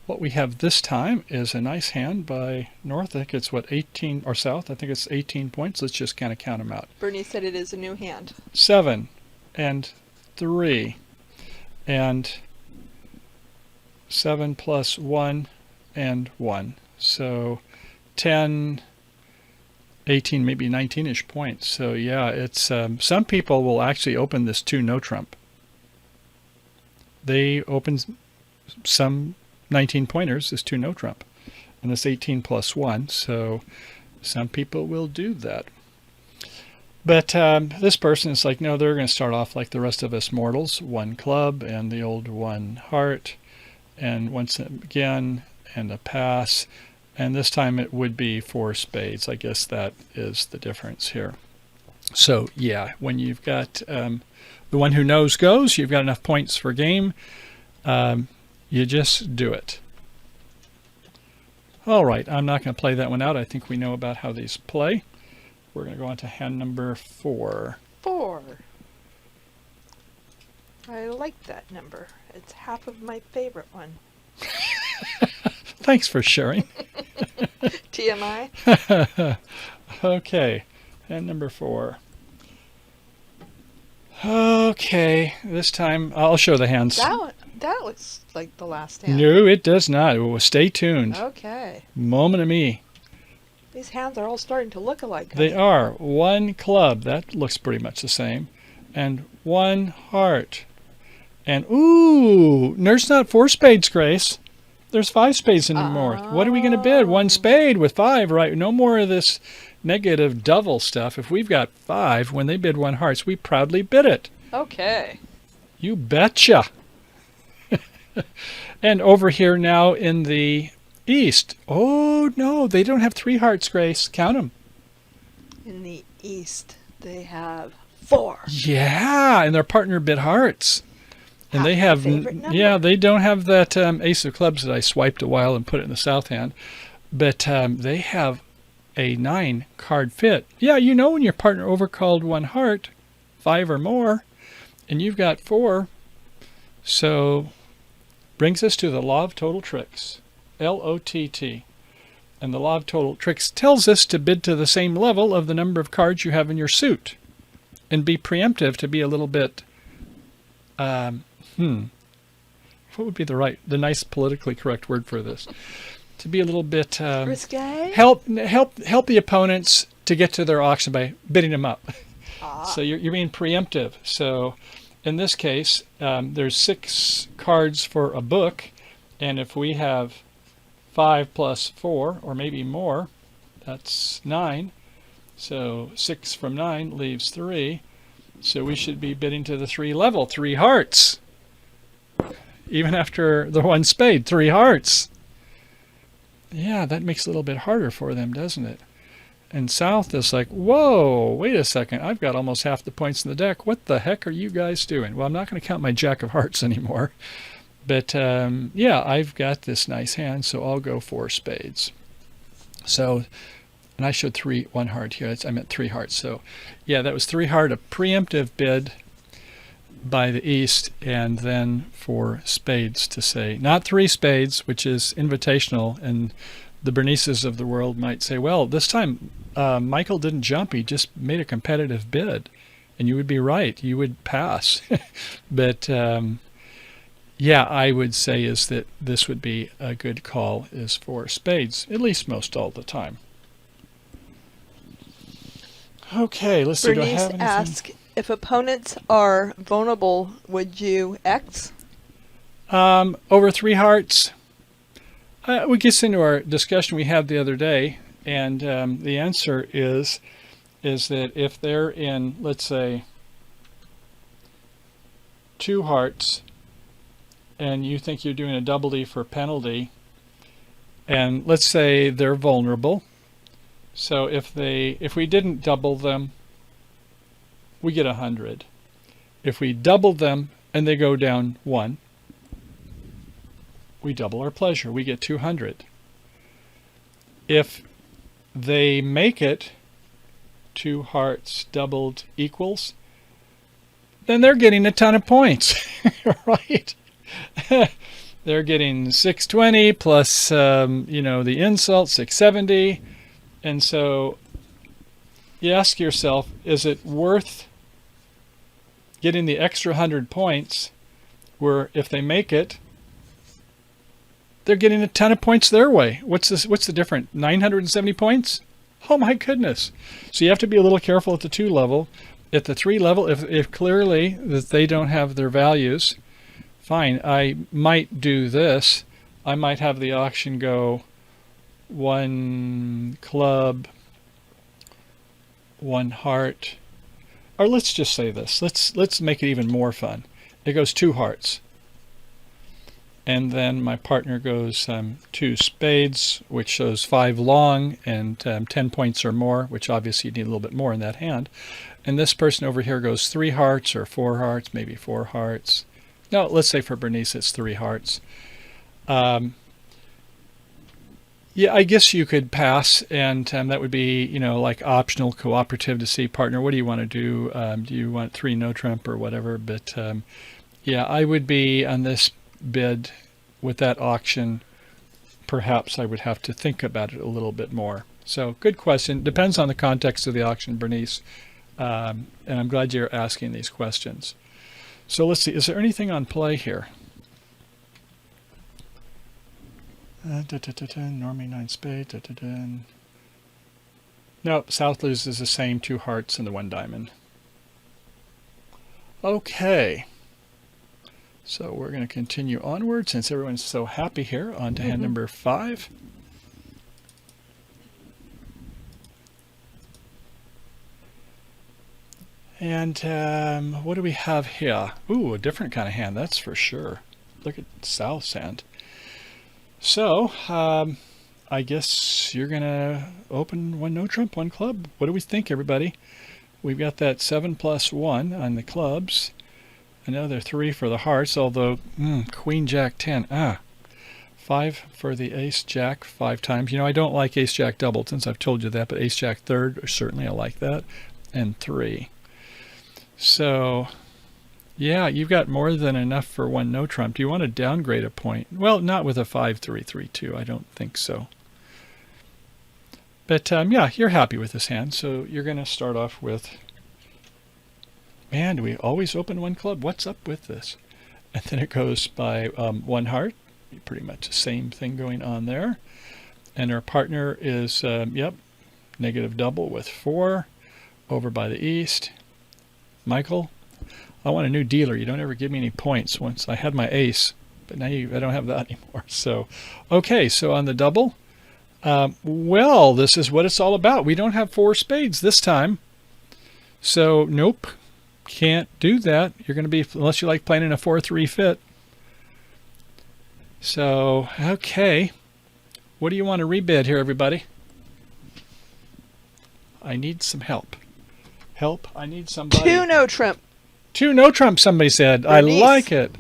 what we have this time is a nice hand by North. I think it's what, 18, or South? I think it's 18 points. Let's just kind of count them out. Bernie said it is a new hand. 7 and 3 and 7 plus 1 and 1. So 10, 18, maybe 19-ish points. So yeah, it's some people will actually open this 2 no trump. They open some 19 pointers as 2 no trump, and it's 18 plus 1. So some people will do that. But this person is like, no, they're going to start off like the rest of us mortals, 1 club and the old 1 heart, and once again, and a pass. And this time it would be 4 spades. I guess that is the difference here. So yeah, when you've got the one who knows goes, you've got enough points for game, you just do it. All right, I'm not going to play that one out. I think we know about how these play. We're going to go on to hand number 4. 4. I like that number. It's half of my favorite one. Thanks for sharing. TMI. Okay, hand number 4. Okay, this time I'll show the hands. That looks like the last hand. No, it does not. Well, stay tuned. Okay. Moment of me. These hands are all starting to look alike. They are. 1 club. That looks pretty much the same. And 1 heart. And, ooh, there's not 4 spades, Grace. There's 5 spades in the north. What are we going to bid? 1 spade with 5, right? No more of this negative double stuff. If we've got 5, when they bid 1 hearts, we proudly bid it. Okay. You betcha. And over here now in the east. Oh, no, they don't have 3 hearts, Grace. Count them. In the east, they have 4. Yeah, and their partner bid hearts. And they have, yeah, they don't have that ace of clubs that I swiped a while and put it in the south hand. But they have a 9 card fit. Yeah, you know when your partner overcalled 1 heart, 5 or more, and you've got 4. So brings us to the law of total tricks, LOTT. And the law of total tricks tells us to bid to the same level of the number of cards you have in your suit, and be preemptive, to be a little bit, what would be the nice politically correct word for this? To be a little bit risque. Help the opponents to get to their auction by bidding them up. So you're being preemptive. So in this case, there's 6 cards for a book, and if we have 5 plus 4, or maybe more, that's 9. So 6 from 9 leaves 3. So we should be bidding to the 3 level, 3 hearts. Even after the 1 spade, 3 hearts. Yeah, that makes it a little bit harder for them, doesn't it? And south is like, whoa, wait a second. I've got almost half the points in the deck. What the heck are you guys doing? Well, I'm not going to count my jack of hearts anymore. But, yeah, I've got this nice hand, so I'll go 4 spades. So, and I showed 1 heart here. I meant 3 hearts. So, yeah, that was 3 heart, a preemptive bid by the east, and then 4 spades to say, not 3 spades, which is invitational, and the Bernices of the world might say, well, this time Michael didn't jump, he just made a competitive bid, and you would be right, you would pass. But yeah, I would say is that this would be a good call, is 4 spades, at least most all the time. Okay, let's see. Bernice asked, if opponents are vulnerable, would you X? Over 3 hearts. We get into our discussion we had the other day, and the answer is that if they're in, let's say, 2 hearts, and you think you're doing a double E for penalty, and let's say they're vulnerable. So if we didn't double them, we get 100. If we double them and they go down 1, we double our pleasure. We get 200. If they make it 2 hearts doubled equals, then they're getting a ton of points, right? they're getting 620 plus, the insult, 670. And so you ask yourself, is it worth getting the extra 100 points where if they make it, they're getting a ton of points their way? What's the difference? 970 points? Oh my goodness. So you have to be a little careful at the 2 level. At the 3 level, if clearly that they don't have their values, fine, I might do this. I might have the auction go 1 club, 1 heart, or let's just say this. Let's make it even more fun. It goes 2 hearts. And then my partner goes 2 spades, which shows 5 long and 10 points or more, which obviously you need a little bit more in that hand. And this person over here goes 3 hearts or 4 hearts, maybe 4 hearts. No, let's say for Bernice it's 3 hearts. Yeah, I guess you could pass, and that would be, like optional cooperative to see, partner, what do you want to do? Do you want 3 no trump or whatever? But yeah, I would be on this bid with that auction. Perhaps I would have to think about it a little bit more. So good question. Depends on the context of the auction, Bernice. And I'm glad you're asking these questions. So let's see, is there anything on play here? Normie 9 spade. Nope, South loses the same 2 hearts and the 1 diamond. Okay. So we're going to continue onward since everyone's so happy here. On to hand number 5. And what do we have here? Ooh, a different kind of hand, that's for sure. Look at South's hand. So, I guess you're going to open 1 no trump, 1 club. What do we think, everybody? We've got that 7 plus 1 on the clubs. Another 3 for the hearts, although Queen Jack 10. 5 for the Ace Jack 5 times. I don't like Ace Jack doubled, since I've told you that, but Ace Jack third, certainly I like that. And 3. So, yeah, you've got more than enough for 1 no trump. Do you want to downgrade a point? Well, not with a 5-3-3-2. I don't think so. But yeah, you're happy with this hand, so you're going to start off with. Man, do we always open 1 club? What's up with this? And then it goes by 1 heart. Pretty much the same thing going on there. And our partner is, negative double with 4 over by the east. Michael, I want a new dealer. You don't ever give me any points. Once I had my ace, but now I don't have that anymore. So, okay, so on the double, well, this is what it's all about. We don't have 4 spades this time. So, nope. Can't do that. You're going to be, unless you like playing in a 4-3 fit. So, okay. What do you want to rebid here, everybody? I need some help. I need somebody. 2 no trump. 2 no trump, somebody said. Bernice. I like it.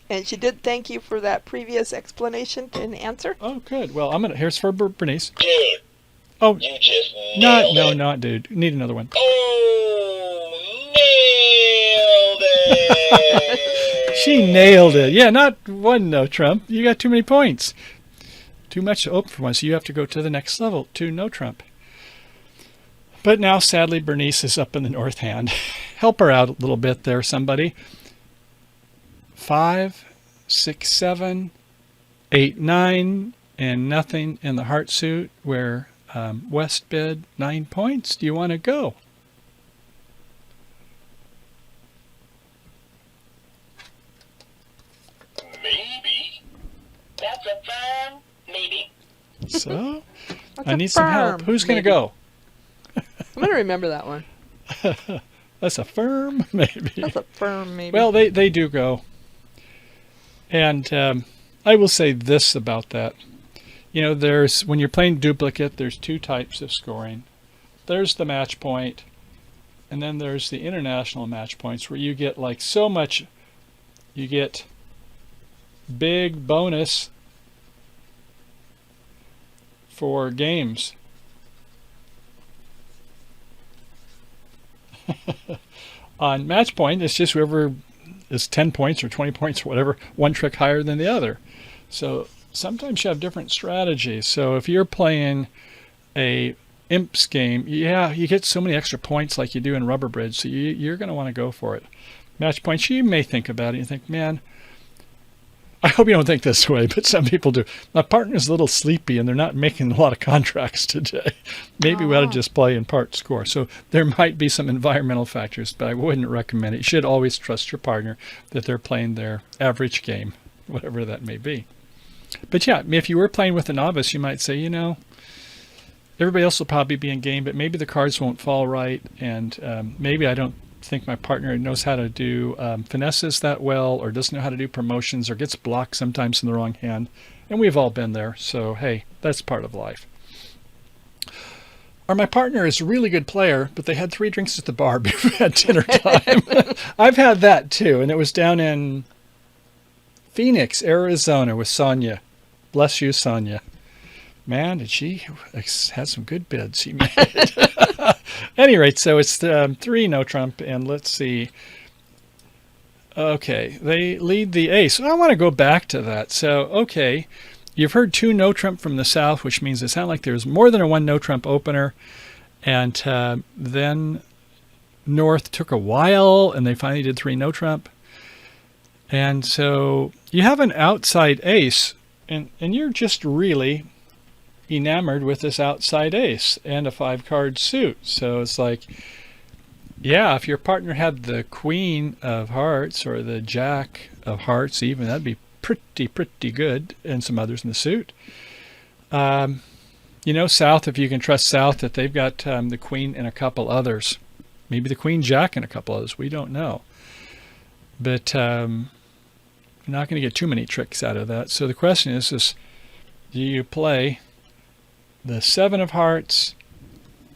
And she did thank you for that previous explanation and answer. Oh, good. Well, here's for Bernice. Dude, oh, you just nailed it. Not dude. Need another one. Oh, nailed it. She nailed it. Yeah, not 1 no trump. You got too many points. Too much to open for one, so you have to go to the next level. 2 no trump. But now, sadly, Bernice is up in the north hand. Help her out a little bit there, somebody. 5, 6, 7, 8, 9, and nothing in the heart suit where West bid 9 points. Do you want to go? Maybe. That's a firm maybe. So, That's I a need some help. firm Who's going to maybe. go? I'm going to remember that one. That's a firm maybe. That's a firm maybe. Well, they do go. And I will say this about that. There's, when you're playing duplicate, there's 2 types of scoring. There's the match point, and then there's the international match points where you get like so much, you get big bonus for games. On match point, it's just whoever is 10 points or 20 points or whatever, 1 trick higher than the other. So sometimes you have different strategies. So if you're playing a imps game, yeah, you get so many extra points like you do in rubber bridge, so you're going to want to go for it. Match points, you may think about it. You think, man, I hope you don't think this way, but some people do. My partner's a little sleepy and they're not making a lot of contracts today. Maybe we ought to just play in part score. So there might be some environmental factors, but I wouldn't recommend it. You should always trust your partner that they're playing their average game, whatever that may be. But yeah, if you were playing with a novice, you might say, everybody else will probably be in game, but maybe the cards won't fall right, and maybe I don't think my partner knows how to do finesses that well, or doesn't know how to do promotions, or gets blocked sometimes in the wrong hand. And we've all been there, so hey, that's part of life. Or my partner is a really good player, but they had 3 drinks at the bar before we had dinner time. I've had that too, and it was down in Phoenix, Arizona with Sonia. Bless you, Sonia. Man, did she had some good bids she made. At any rate, so it's 3 no trump, and let's see. Okay, they lead the ace. I want to go back to that. So, okay, you've heard 2 no trump from the south, which means it sounds like there's more than a 1 no trump opener. And then north took a while, and they finally did 3 no trump. And so you have an outside ace, and you're just really enamored with this outside ace and a 5-card suit. So it's like, yeah, if your partner had the queen of hearts or the jack of hearts even, that'd be pretty good, and some others in the suit. South, if you can trust south, that they've got the queen and a couple others. Maybe the queen jack and a couple others. We don't know. But you're not going to get too many tricks out of that. So the question is do you play the 7 of hearts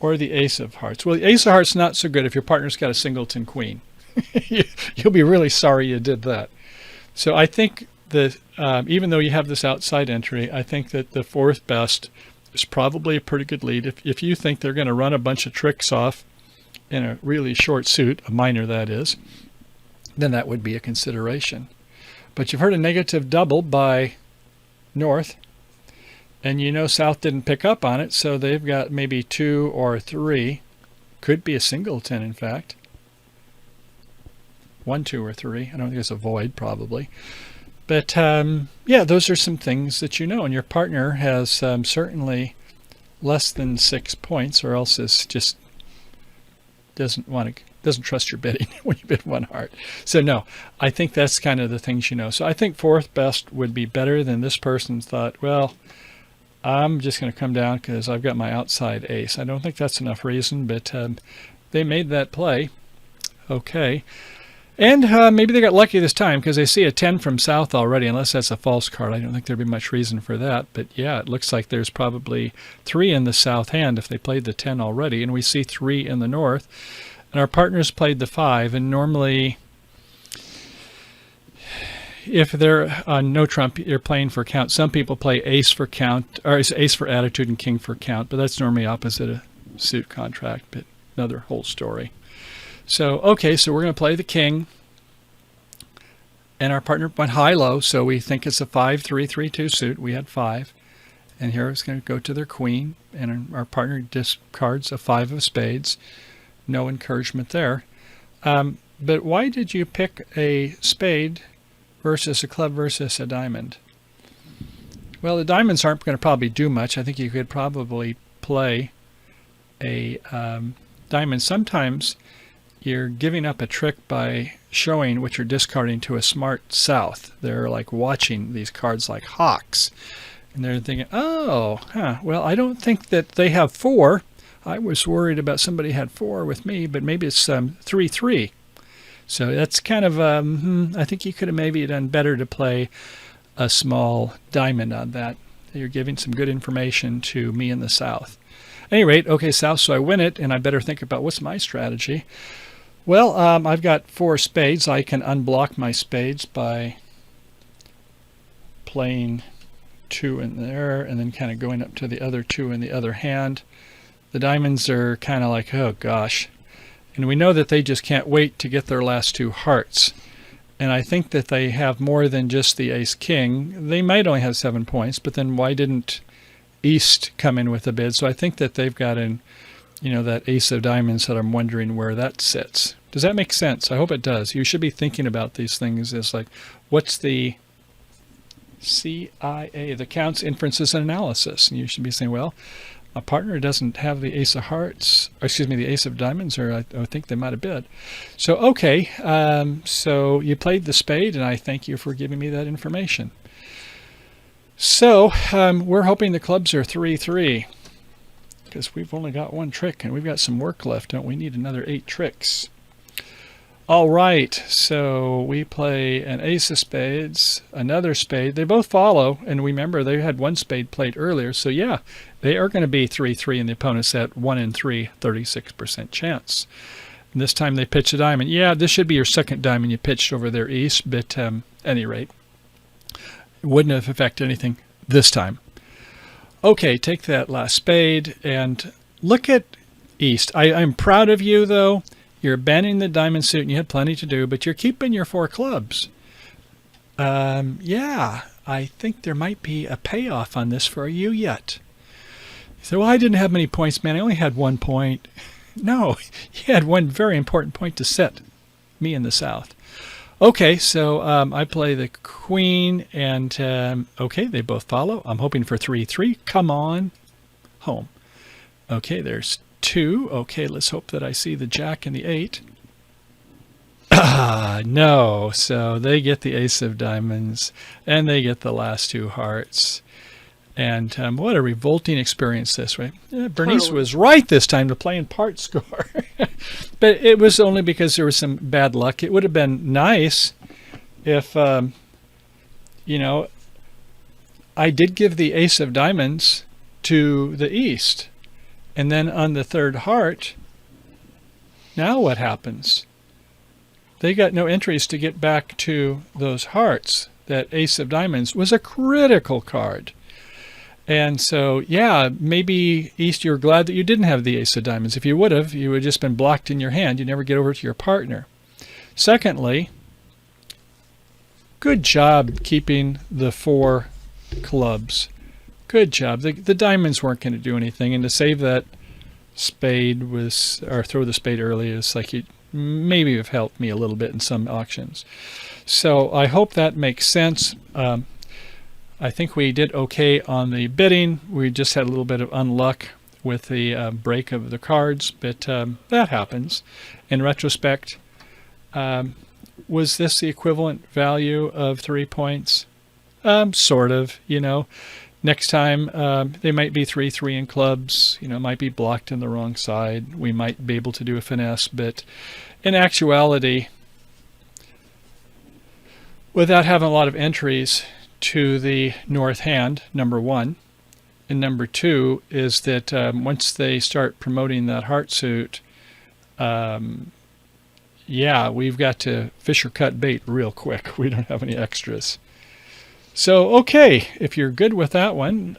or the ace of hearts? Well, the ace of hearts not so good if your partner's got a singleton queen. You'll be really sorry you did that. So I think that even though you have this outside entry, I think that the 4th best is probably a pretty good lead. If you think they're going to run a bunch of tricks off in a really short suit, a minor that is, then that would be a consideration. But you've heard a negative double by north, and south didn't pick up on it, so they've got maybe 2 or 3. Could be a singleton, in fact. 1, 2, or 3. I don't think it's a void, probably. But, yeah, those are some things that and your partner has certainly less than 6 points, or else is just doesn't trust your bidding when you bid 1 heart. So no, I think that's kind of the things So I think 4th best would be better than this person's thought, well, I'm just going to come down because I've got my outside ace. I don't think that's enough reason, but they made that play. Okay. And maybe they got lucky this time because they see a 10 from south already, unless that's a false card. I don't think there'd be much reason for that. But yeah, it looks like there's probably 3 in the south hand if they played the 10 already. And we see 3 in the north. And our partners played the 5. And normally, if they're on no trump, you're playing for count. Some people play ace for count, or ace for attitude and king for count. But that's normally opposite a suit contract. But another whole story. So, okay, so we're going to play the king. And our partner went high-low, so we think it's a 5-3-3-2 suit. We had 5. And here it's going to go to their queen. And our partner discards a 5 of spades. No encouragement there. But why did you pick a spade versus a club versus a diamond? Well, the diamonds aren't going to probably do much. I think you could probably play a diamond. Sometimes you're giving up a trick by showing what you're discarding to a smart south. They're like watching these cards like hawks. And they're thinking, well, I don't think that they have 4. I was worried about somebody had 4 with me, but maybe it's 3-3. So that's kind of, I think you could have maybe done better to play a small diamond on that. You're giving some good information to me in the south. At any rate, okay, south, so I win it, and I better think about what's my strategy. Well, I've got 4 spades. I can unblock my spades by playing 2 in there and then kind of going up to the other 2 in the other hand. The diamonds are kind of like, oh gosh. And we know that they just can't wait to get their last 2 hearts. And I think that they have more than just the ace king. They might only have 7 points, but then why didn't East come in with a bid? So I think that they've got that ace of diamonds that I'm wondering where that sits. Does that make sense? I hope it does. You should be thinking about these things as like, what's the CIA, the counts, inferences, and analysis? And you should be saying, well, a partner doesn't have the ace of hearts, or excuse me, the ace of diamonds, or I think they might have bid. So, okay, so you played the spade, and I thank you for giving me that information. So, we're hoping the clubs are 3-3, because we've only got one trick, and we've got some work left, don't we? Need another 8 tricks. All right, so we play an ace of spades, another spade. They both follow, and remember they had one spade played earlier, so yeah, they are going to be 3-3, and the opponent's at 1 in 3, 36% chance. And this time they pitch a diamond. Yeah, this should be your second diamond you pitched over there, East, but at any rate, it wouldn't have affected anything this time. Okay, take that last spade and look at East. I'm proud of you, though. You're abandoning the diamond suit, and you had plenty to do, but you're keeping your 4 clubs. Yeah, I think there might be a payoff on this for you yet. You say, well, I didn't have many points, man. I only had 1 point. No, you had one very important point to set me in the South. Okay, so I play the queen, and okay, they both follow. I'm hoping for 3-3. Come on home. Okay, there's 2. Okay, let's hope that I see the jack and the 8. No. So they get the ace of diamonds, and they get the last 2 hearts. And what a revolting experience this way. Bernice was right this time to play in part score. But it was only because there was some bad luck. It would have been nice if, I did give the ace of diamonds to the East. And then on the 3rd heart, now what happens? They got no entries to get back to those hearts. That ace of diamonds was a critical card. And so, yeah, maybe East, you're glad that you didn't have the ace of diamonds. If you would have just been blocked in your hand. You never get over to your partner. Secondly, good job keeping the 4 clubs. Good job. The diamonds weren't going to do anything, and to save that spade or throw the spade early is like it maybe have helped me a little bit in some auctions. So I hope that makes sense. I think we did okay on the bidding. We just had a little bit of unluck with the break of the cards, but that happens. In retrospect, was this the equivalent value of 3 points? Sort of, Next time, they might be 3-3 in clubs, might be blocked on the wrong side. We might be able to do a finesse, but in actuality, without having a lot of entries to the north hand, number 1, and number 2 is that once they start promoting that heart suit, yeah, we've got to fish or cut bait real quick. We don't have any extras. So, okay, if you're good with that one,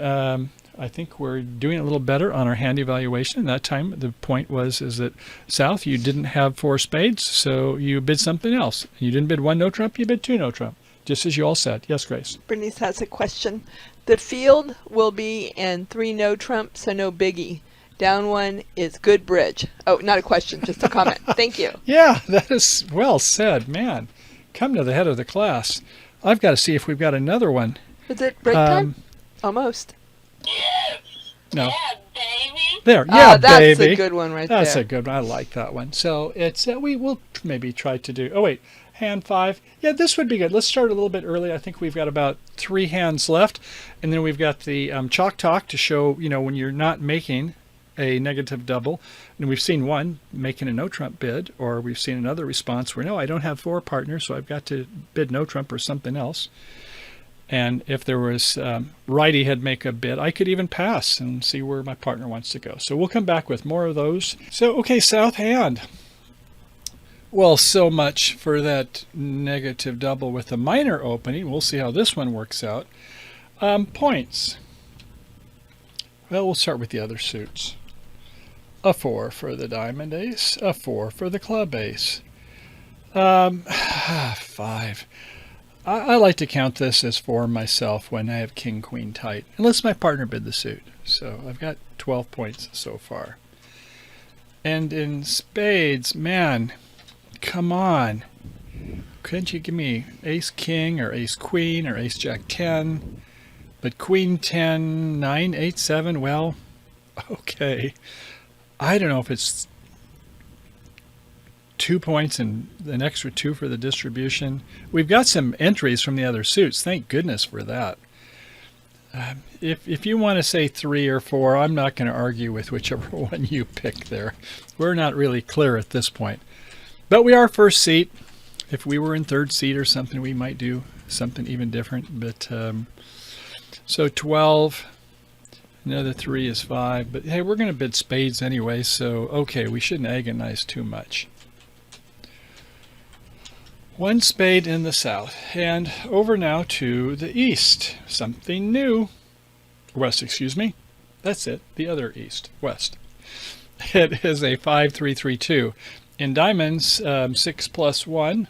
I think we're doing a little better on our hand evaluation. That time, the point is that South, you didn't have 4 spades, so you bid something else. You didn't bid 1 no trump, you bid 2 no trump, just as you all said. Yes, Grace? Bernice has a question. The field will be in 3 no trump, so no biggie. Down 1 is good bridge. Oh, not a question, just a comment. Thank you. Yeah, that is well said, man. Come to the head of the class. I've got to see if we've got another one. Is it break time? Almost. Yes. No. Yeah, baby. There. Yeah, that's baby. a good one right That's there. a good one. I like that one. So it's we will maybe try to do. Oh wait, hand 5. Yeah, this would be good. Let's start a little bit early. I think we've got about 3 hands left, and then we've got the chalk talk to show when you're not making a negative double, and we've seen one making a no trump bid, or we've seen another response where no, I don't have 4 partners, so I've got to bid no trump or something else. And if there was righty had make a bid, I could even pass and see where my partner wants to go. So we'll come back with more of those. So okay, South hand. Well, so much for that negative double with the minor opening. We'll see how this one works out. Points. Well, we'll start with the other suits. A 4 for the diamond ace, a 4 for the club ace. Five. I like to count this as 4 myself when I have king, queen tight, unless my partner bid the suit. So I've got 12 points so far. And in spades, man, come on. Couldn't you give me ace king or ace queen or ace jack 10? But queen 10, 9, 8, 7, well, okay. I don't know if it's 2 points and an extra 2 for the distribution. We've got some entries from the other suits. Thank goodness for that. If you want to say 3 or 4, I'm not going to argue with whichever one you pick there. We're not really clear at this point. But we are first seat. If we were in third seat or something, we might do something even different. But so 12, another 3 is 5. But hey, we're going to bid spades anyway, so okay, we shouldn't agonize too much. One spade in the south, and over now to the east. Something new. West, excuse me. That's it, the other east, west. It is a 5-3-3-2. In diamonds, 6 plus 1.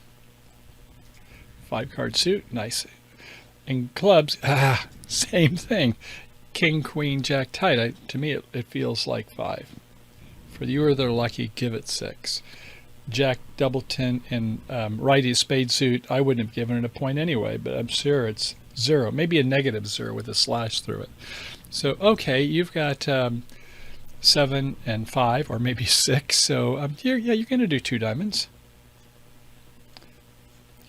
5-card suit, nice. In clubs, same thing. King, queen, jack tight. To me, it feels like 5. For you that are lucky, give it 6. Jack, double 10, and righty spade suit, I wouldn't have given it a point anyway, but I'm sure it's 0, maybe a negative 0 with a slash through it. So, okay, you've got 7 and 5, or maybe 6, so you're going to do 2 diamonds.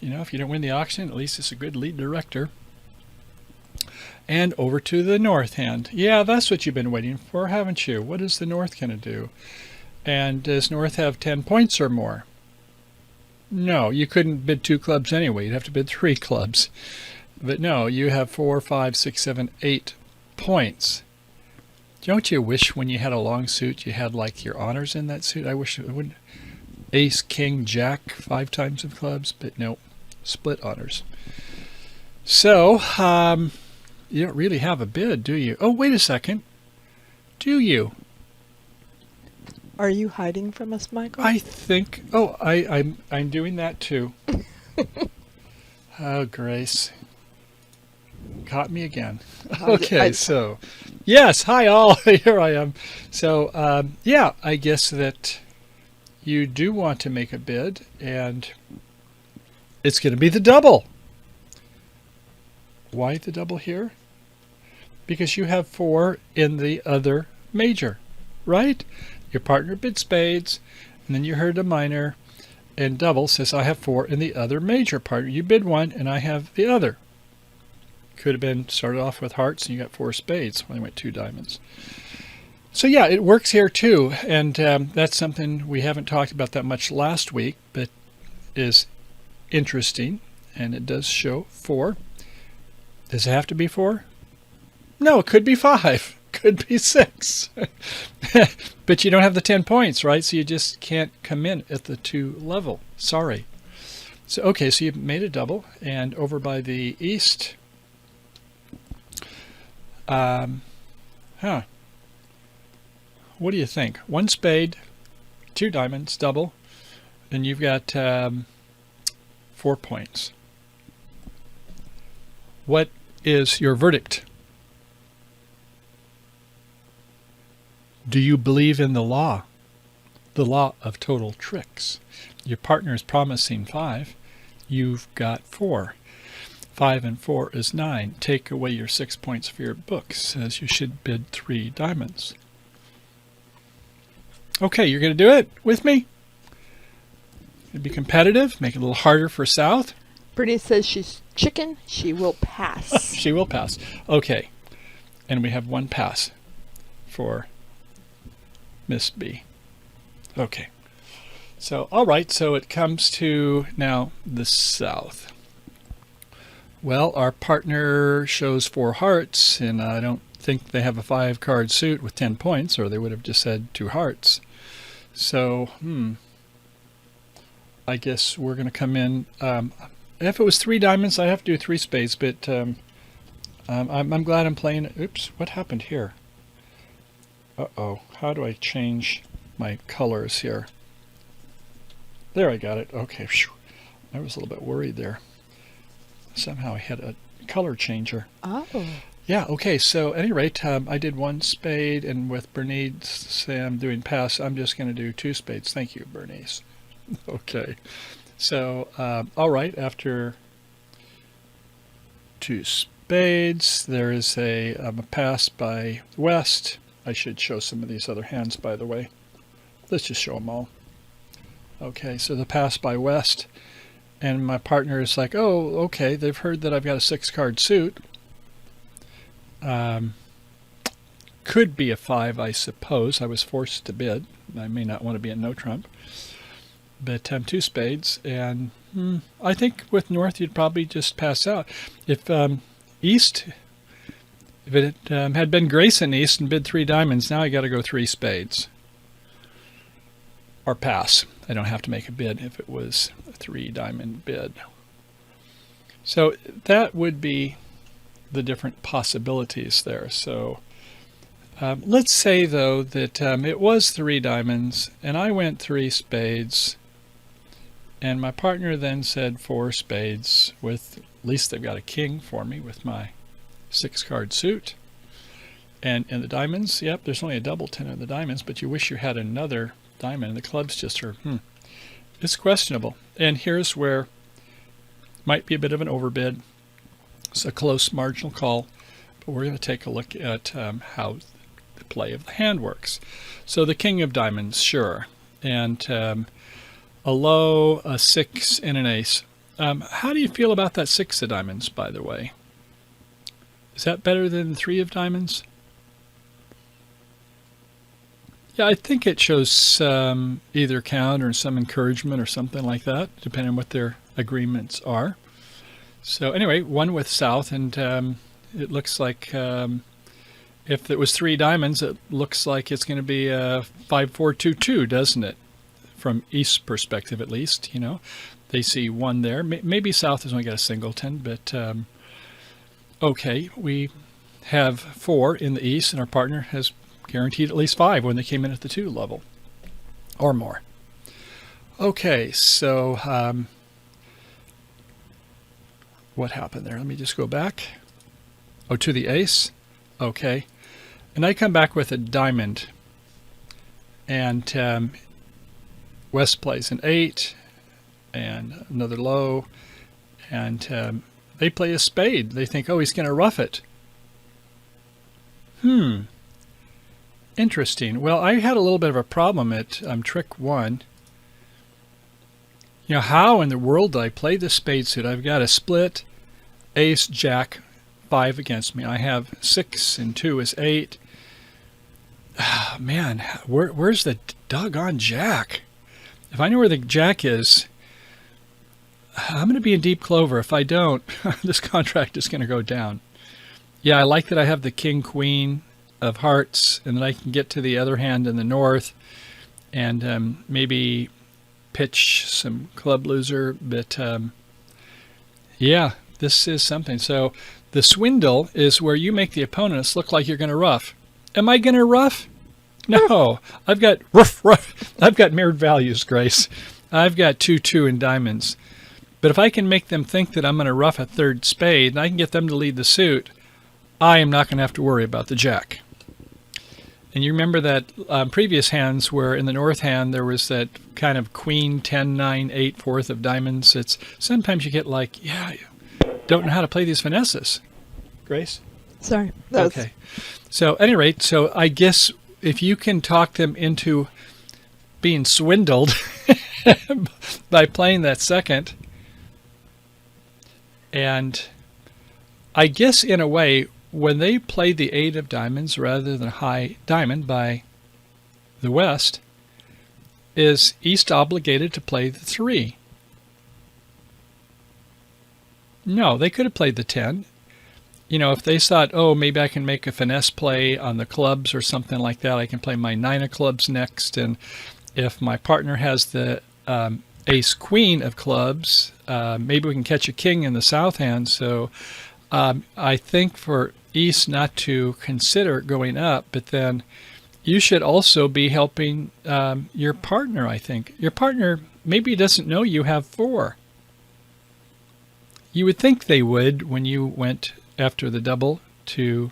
You know, if you don't win the auction, at least it's a good lead director. And over to the north hand. Yeah, that's what you've been waiting for, haven't you? What is the north going to do? And does north have 10 points or more? No, you couldn't bid 2 clubs anyway. You'd have to bid 3 clubs. But no, you have 4, 5, 6, 7, 8 points. Don't you wish when you had a long suit you had like your honors in that suit? I wish it would. Ace, king, jack, 5 times of clubs, but no, split honors. So, you don't really have a bid, do you? Oh, wait a second. Do you? Are you hiding from us, Michael? I think. Oh, I'm doing that too. Oh, Grace, caught me again. Okay, so yes, hi all. Here I am. So yeah, I guess that you do want to make a bid, and it's going to be the double. Why the double here? Because you have 4 in the other major, right? Your partner bid spades, and then you heard a minor, and double says I have 4 in the other major partner. You bid 1, and I have the other. Could have been started off with hearts, and you got 4 spades when I went 2 diamonds. So yeah, it works here too, and that's something we haven't talked about that much last week, but is interesting, and it does show 4. Does it have to be 4? No, it could be 5. Could be 6. But you don't have the 10 points, right? So you just can't come in at the 2 level. Sorry. So, okay, so you made a double. And over by the east, what do you think? 1 spade, 2 diamonds, double, and you've got 4 points. What is your verdict? Do you believe in the law of total tricks? Your partner is promising 5. You've got 4. 5 and 4 is 9. Take away your 6 points for your book. Says you should bid 3 diamonds. Okay, you're going to do it with me? Be competitive. Make it a little harder for South. Brittany says she's chicken. She will pass. She will pass. Okay. And we have 1 pass for Miss B. Okay. So, all right. So it comes to now the South. Well, our partner shows 4 hearts, and I don't think they have a 5-card suit with 10 points, or they would have just said 2 hearts. So, I guess we're going to come in. If it was 3 diamonds, I'd have to do 3 spades, but I'm glad I'm playing. Oops, what happened here? Uh-oh, how do I change my colors here? There, I got it. Okay. I was a little bit worried there. Somehow I had a color changer. Oh. Yeah, okay, so at any rate, I did 1 spade, and with Bernice say I'm doing pass, I'm just going to do 2 spades. Thank you, Bernice. Okay, so, all right, after 2 spades, there is a pass by West. I should show some of these other hands, by the way. Let's just show them all. Okay, so the pass by West, and my partner is like, oh, okay, they've heard that I've got a 6-card suit. Could be a 5, I suppose. I was forced to bid. I may not want to be a no trump. But 2 spades, and I think with North you'd probably just pass out. If East, if it had been Grayson East and bid 3 diamonds, now I got to go 3 spades. Or pass. I don't have to make a bid if it was a 3 diamond bid. So that would be the different possibilities there. So let's say, though, that it was 3 diamonds, and I went 3 spades, and my partner then said 4 spades, with at least they've got a king for me with my 6-card suit. And in the diamonds, yep, there's only a double 10 in the diamonds, but you wish you had another diamond, and the clubs just are, it's questionable. And here's where might be a bit of an overbid. It's a close marginal call, but we're going to take a look at how the play of the hand works. So the king of diamonds, sure, and a low, a 6, and an ace. How do you feel about that 6 of diamonds, by the way? Is that better than the 3 of diamonds? Yeah, I think it shows some either count or some encouragement or something like that, depending on what their agreements are. So anyway, 1 with South, and it looks like if it was 3 diamonds, it looks like it's going to be a 5-4-2-2, doesn't it? From East perspective, at least, they see 1 there. Maybe South has only got a singleton, but okay, we have 4 in the East, and our partner has guaranteed at least 5 when they came in at the 2 level or more. Okay, so what happened there? Let me just go back. Oh, to the ace. Okay, and I come back with a diamond, and West plays an 8 and another low, and they play a spade. They think, oh, he's going to rough it. Interesting. Well, I had a little bit of a problem at trick 1. How in the world did I play this spade suit? I've got a split, ace, jack, 5 against me. I have 6 and 2 is 8. Man, where's the doggone jack? If I know where the jack is, I'm going to be in deep clover. If I don't, this contract is going to go down. Yeah, I like that I have the king, queen of hearts, and then I can get to the other hand in the north and maybe pitch some club loser. But yeah, this is something. So the swindle is where you make the opponents look like you're going to rough. Am I going to rough? No, I've got rough. I've got mirrored values, Grace. I've got 2-2 in diamonds. But if I can make them think that I'm going to rough a 3rd spade, and I can get them to lead the suit, I am not going to have to worry about the jack. And you remember that previous hands where in the north hand there was that kind of queen, 10, 9, 8, 4th of diamonds. It's sometimes you get like, yeah, don't know how to play these finesses. Grace? Sorry. Okay. So at any rate, so I guess if you can talk them into being swindled by playing that second, and I guess in a way, when they played the 8 of diamonds rather than high diamond by the West, is East obligated to play the 3? No, they could have played the 10. If they thought, oh, maybe I can make a finesse play on the clubs or something like that, I can play my 9 of clubs next, and if my partner has the ace queen of clubs, maybe we can catch a king in the south hand. So I think for East not to consider going up, but then you should also be helping your partner, I think. Your partner maybe doesn't know you have 4. You would think they would when you went after the double to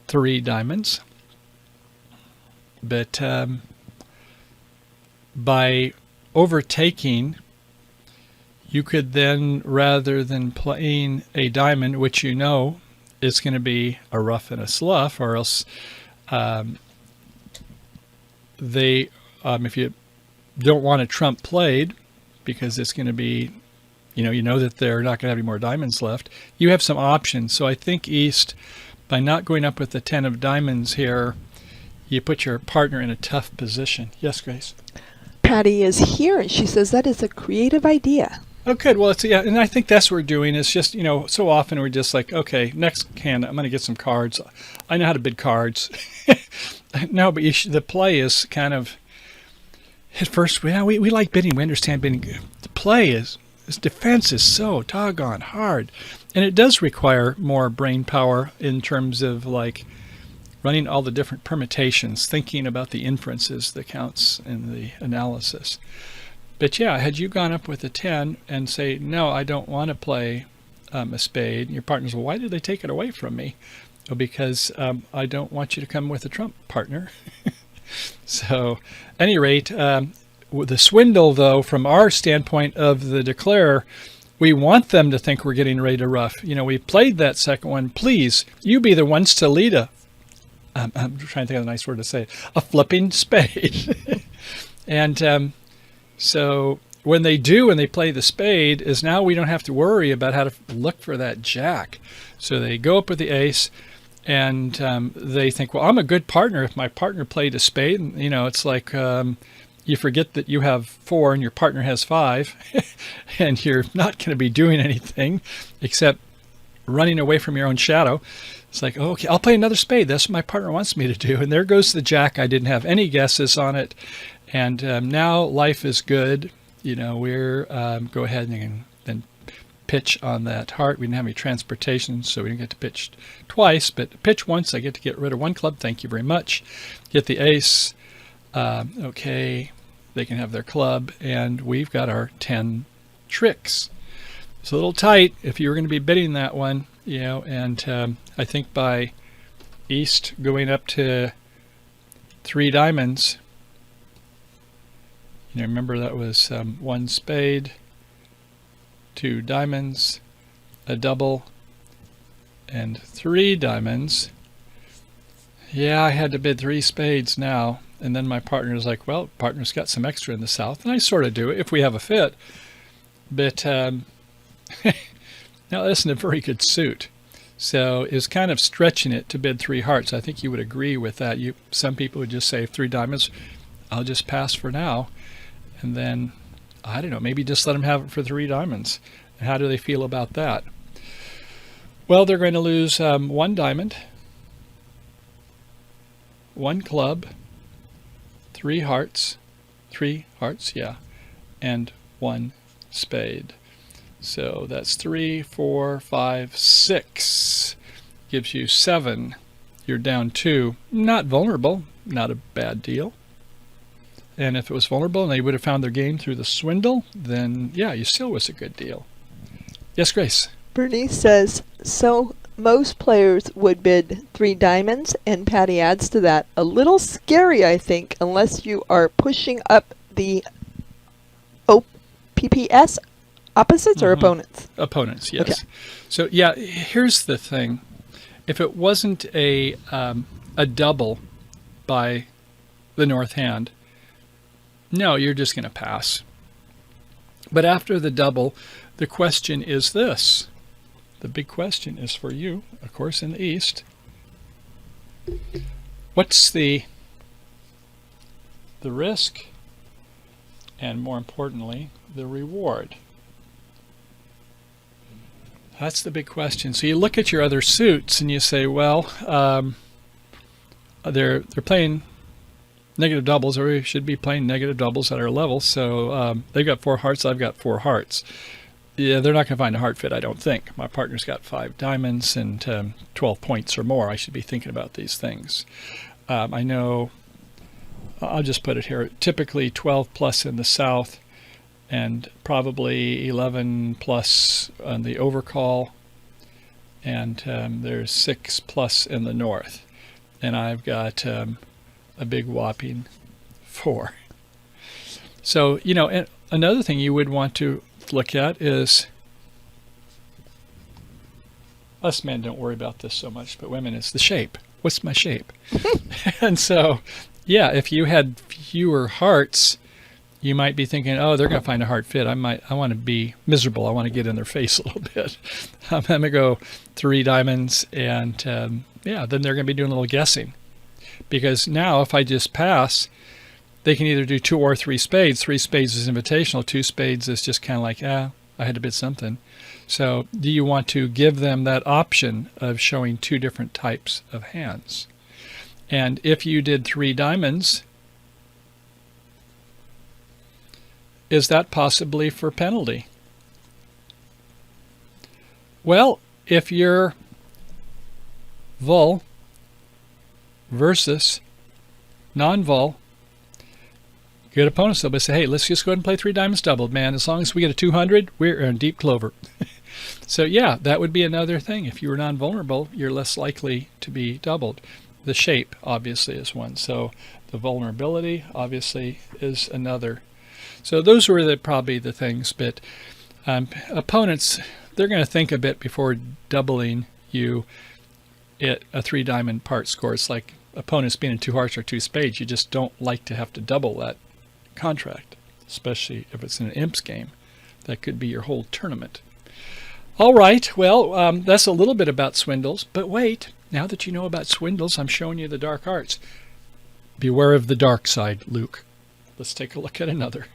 3 diamonds. But by overtaking, you could then, rather than playing a diamond, which you know is going to be a rough and a slough, or else if you don't want a trump played because it's going to be, you know that they're not going to have any more diamonds left, you have some options. So I think East, by not going up with the 10 of diamonds here, you put your partner in a tough position. Yes, Grace? Patty is here, and she says that is a creative idea. Oh, good. Well, yeah, and I think that's what we're doing. Is just, so often we're just like, okay, next hand, I'm going to get some cards. I know how to bid cards. No, but the play is kind of, at first, we like bidding. We understand bidding. The play is, this defense is so doggone hard. And it does require more brain power in terms of like running all the different permutations, thinking about the inferences that counts in the analysis. But yeah, had you gone up with a 10 and say, no, I don't want to play a spade, and your partner's, well, why did they take it away from me? Well, because I don't want you to come with a trump, partner. So, at any rate, the swindle, though, from our standpoint of the declare, we want them to think we're getting ready to rough. We played that second one. Please, you be the ones to lead I'm trying to think of a nice word to say, a flipping spade. And so when they do, and they play the spade, is now we don't have to worry about how to look for that jack. So they go up with the ace, and they think, well, I'm a good partner if my partner played a spade. And, it's like you forget that you have 4 and your partner has 5, and you're not going to be doing anything except running away from your own shadow. It's like, oh, okay, I'll play another spade. That's what my partner wants me to do. And there goes the jack. I didn't have any guesses on it. And now life is good. We're go ahead and then pitch on that heart. We didn't have any transportation, so we didn't get to pitch twice. But pitch once, I get to get rid of 1 club. Thank you very much. Get the ace. Okay, they can have their club. And we've got our 10 tricks. It's a little tight if you were going to be bidding that one, and I think by East going up to 3 diamonds, remember that was 1 spade, 2 diamonds, a double, and 3 diamonds. Yeah, I had to bid 3 spades now, and then my partner's like, well, partner's got some extra in the south, and I sort of do it if we have a fit, but now that isn't a very good suit. So it was kind of stretching it to bid 3 hearts. I think you would agree with that. Some people would just say 3 diamonds, I'll just pass for now. And then, I don't know, maybe just let them have it for 3 diamonds. And how do they feel about that? Well, they're going to lose 1 diamond, 1 club, 3 hearts, and 1 spade. So that's 3, 4, 5, 6. Gives you 7. You're down 2. Not vulnerable. Not a bad deal. And if it was vulnerable and they would have found their game through the swindle, then yeah, you still was a good deal. Yes, Grace? Bernice says, so most players would bid 3 diamonds, and Patty adds to that, a little scary, I think, unless you are pushing up the OPPS. Opposites or opponents? Opponents, yes. Okay. So yeah, here's the thing. If it wasn't a double by the north hand, no, you're just going to pass. But after the double, the question is this. The big question is for you, of course, in the East. What's the risk, and more importantly, the reward? That's the big question. So you look at your other suits and you say, well, they're playing negative doubles, or we should be playing negative doubles at our level. So they've got 4 hearts, I've got 4 hearts. Yeah, they're not going to find a heart fit, I don't think. My partner's got 5 diamonds and 12 points or more. I should be thinking about these things. I know, I'll just put it here, typically 12 plus in the south and probably 11 plus on the overcall, and there's 6 plus in the north, and I've got a big whopping 4. So, and another thing you would want to look at is, us men don't worry about this so much, but women, it's the shape. What's my shape? And so, yeah, if you had fewer hearts, you might be thinking, oh, they're going to find a hard fit. I want to be miserable. I want to get in their face a little bit. I'm going to go 3 diamonds, and then they're going to be doing a little guessing. Because now if I just pass, they can either do 2 or 3 spades. 3 spades is invitational. 2 spades is just kind of like, I had to bid something. So do you want to give them that option of showing 2 different types of hands? And if you did 3 diamonds, is that possibly for penalty? Well, if you're vol versus non-vol, good opponents, they'll say, hey, let's just go ahead and play 3 diamonds doubled, man. As long as we get a 200, we're in deep clover. So yeah, that would be another thing. If you were non-vulnerable, you're less likely to be doubled. The shape, obviously, is one. So the vulnerability, obviously, is another. So those were probably the things. But opponents, they're going to think a bit before doubling you at a 3 diamond part score. It's like opponents being in 2 hearts or 2 spades. You just don't like to have to double that contract, especially if it's in an imps game. That could be your whole tournament. All right, well, that's a little bit about swindles. But wait, now that you know about swindles, I'm showing you the dark arts. Beware of the dark side, Luke. Let's take a look at another.